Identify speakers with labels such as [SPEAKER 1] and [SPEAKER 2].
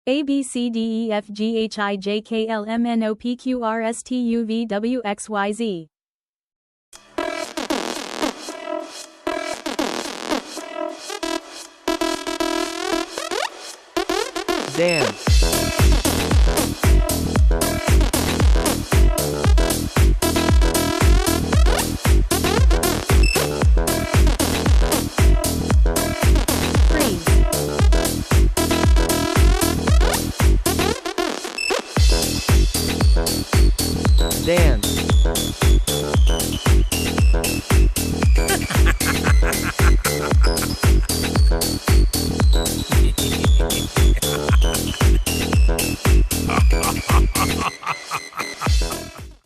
[SPEAKER 1] A B C D E F G H I J K L M N O P Q R S T U V W X Y Z.
[SPEAKER 2] Dance.
[SPEAKER 1] Freeze.
[SPEAKER 2] Dance.